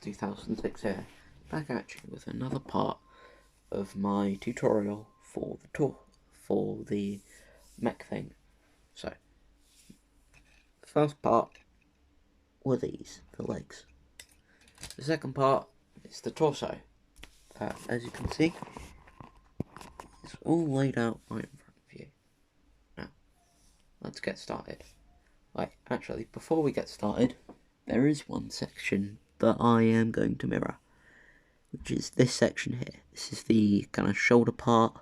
2006 here, back at you with another part of my tutorial for the mech thing. So, the first part were these, the legs. The second part is the torso. As you can see, it's all laid out right in front of you. Now, let's get started. Right, actually, before we get started, there is one section that I am going to mirror, which is this section here. This is the kind of shoulder part,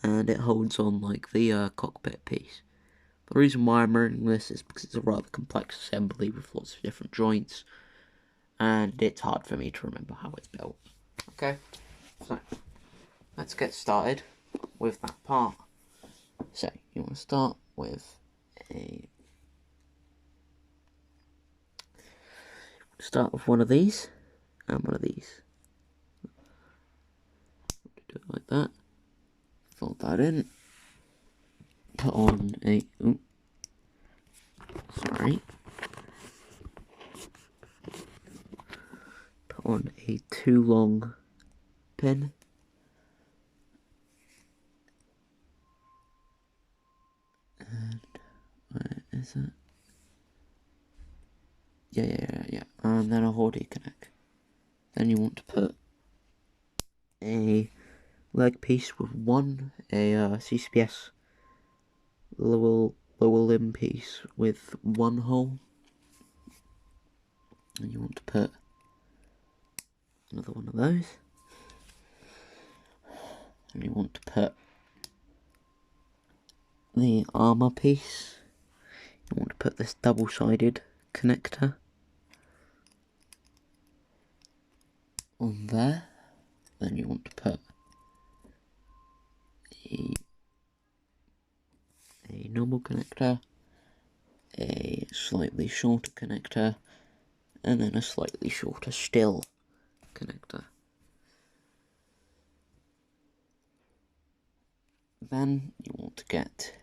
and it holds on like the cockpit piece. The reason why I'm mirroring this is because it's a rather complex assembly with lots of different joints, and it's hard for me to remember how it's built. Okay, so let's get started with that part. So you want to start with one of these and one of these. Do it like that. Fold that in. Put on a Put on a too long pin. And where is it? Yeah. And then a Hordy connect. Then you want to put a leg piece with a CCPS lower limb piece with one hole. And you want to put another one of those. And you want to put the armor piece. You want to put this double-sided connector on there. Then you want to put a normal connector, a slightly shorter connector, and then a slightly shorter still connector. Then you want to get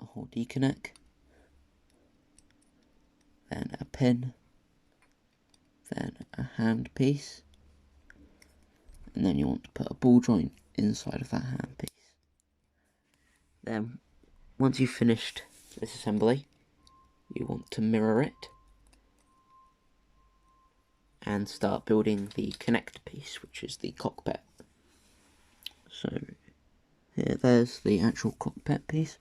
a Hordy connect, then a pin, then a hand piece, and then you want to put a ball joint inside of that hand piece. Then, once you've finished this assembly, you want to mirror it and start building the connect piece, which is the cockpit. So, there's the actual cockpit piece,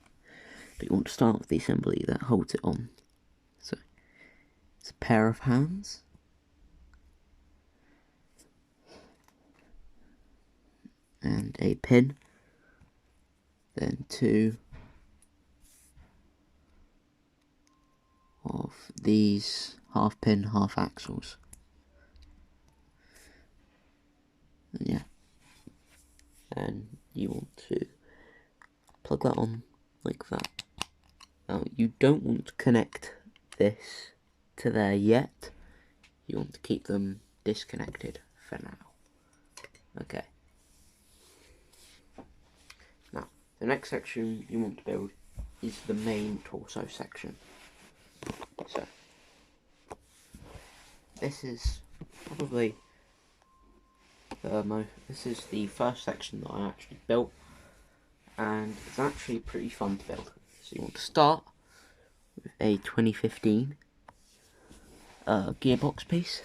but you want to start with the assembly that holds it on. So, it's a pair of hands, and a pin, then two of these half pin, half axles. And yeah, and you want to plug that on like that. Now you don't want to connect this to there yet. You want to keep them disconnected for now. Okay. Now, the next section you want to build is the main torso section. So, this is probably this is the first section that I actually built, and it's actually pretty fun to build. So you want to start with a 2015 gearbox piece.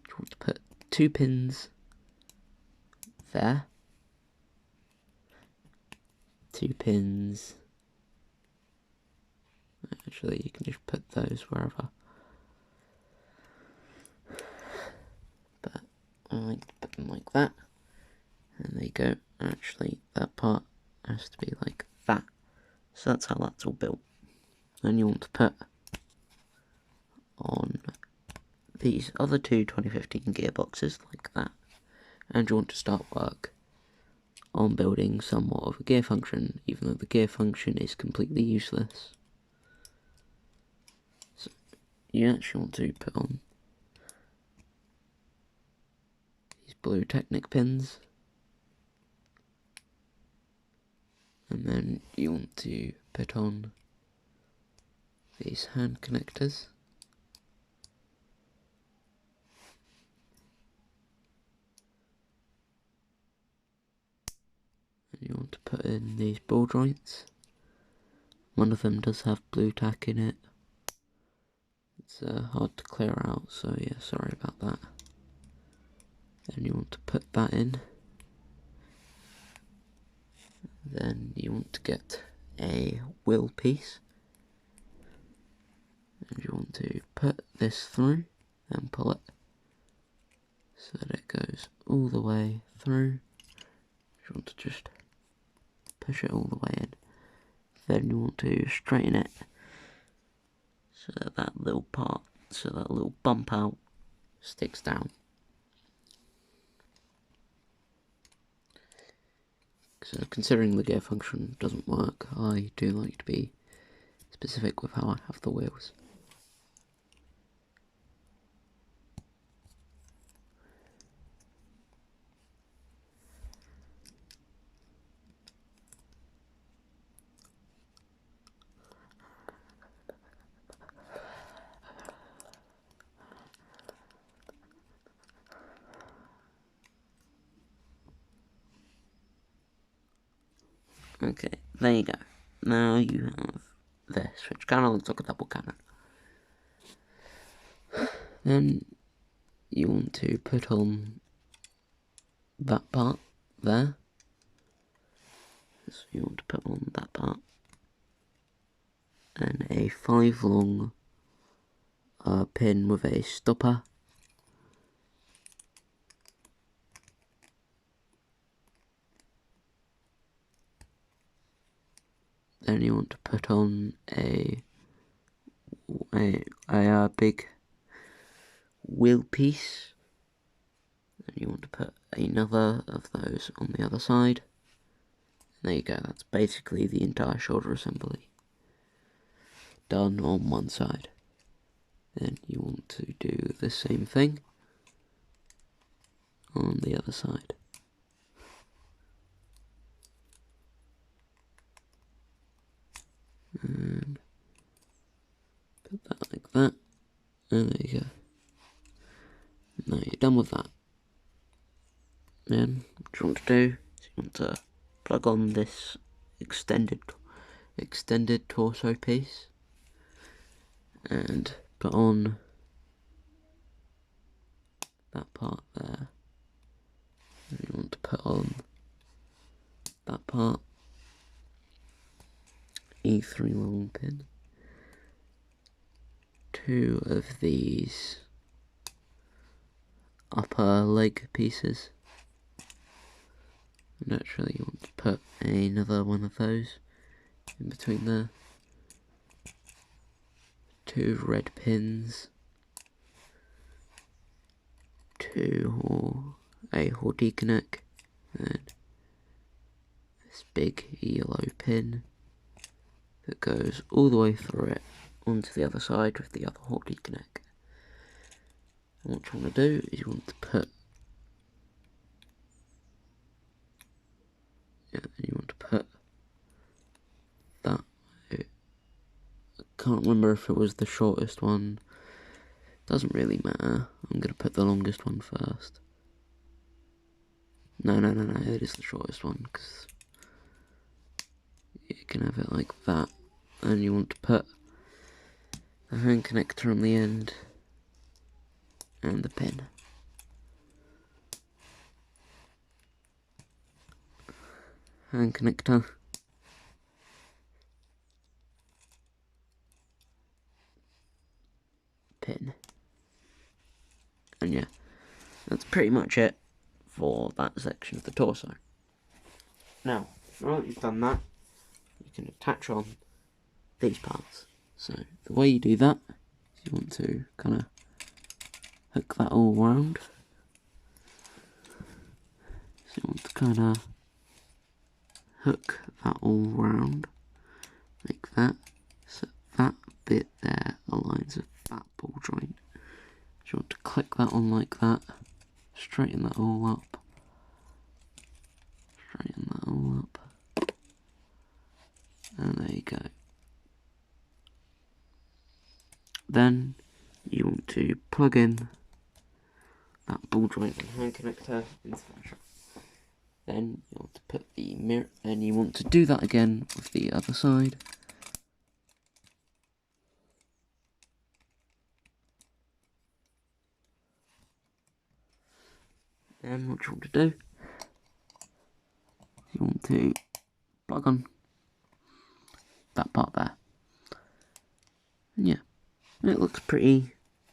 You want to put two pins there, two pins. Actually, you can just put those wherever. But I like to put them like that. And there you go. Actually, that part has to be like that. So that's how that's all built. Then you want to put on these other two 2015 gearboxes like that. And you want to start work on building somewhat of a gear function, even though the gear function is completely useless. So you actually want to put on these blue Technic pins, and then you want to put on these hand connectors in these ball joints. One of them does have blue tack in it. It's hard to clear out, so yeah, sorry about that. Then you want to put that in. Then you want to get a wheel piece. And you want to put this through and pull it so that it goes all the way through. You want to just push it all the way in. Then you want to straighten it so that that little part, so that little bump out sticks down. So considering the gear function doesn't work, I do like to be specific with how I have the wheels. Okay, there you go. Now you have this, which kind of looks like a double cannon. Then you want to put on that part there. So you want to put on that part. And a 5 long pin with a stopper. Then you want to put on a big wheel piece. Then you want to put another of those on the other side. And there you go, that's basically the entire shoulder assembly done on one side. Then you want to do the same thing on the other side. And put that like that, and there you go. Now you're done with that. Then what you want to do is you want to plug on this extended torso piece and put on that part there. And you want to put on that part, E3 long pin, 2 of these upper leg pieces, and actually you want to put another one of those in between there, 2 red pins, a Hortica neck, and this big yellow pin that goes all the way through it onto the other side with the other Hortica neck. And what you want to do is you want to put that. I can't remember if it was the shortest one. Doesn't really matter. I'm going to put the longest one first. No, it is the shortest one, because you can have it like that. And you want to put the hand connector on the end and the pin. Hand connector. Pin. And yeah, that's pretty much it for that section of the torso. Now, now that you've done that, you can attach on these parts. So the way you do that is you want to kind of hook that all around. So you want to kind of hook that all round like that, so that bit there aligns with that ball joint. So you want to click that on like that, straighten that all up, and there you go. Then you want to plug in that ball joint and hand connector into the shop. Then you want to put the mirror, and you want to do that again with the other side. And what you want to do, you want to plug on that part there. And yeah, it looks pretty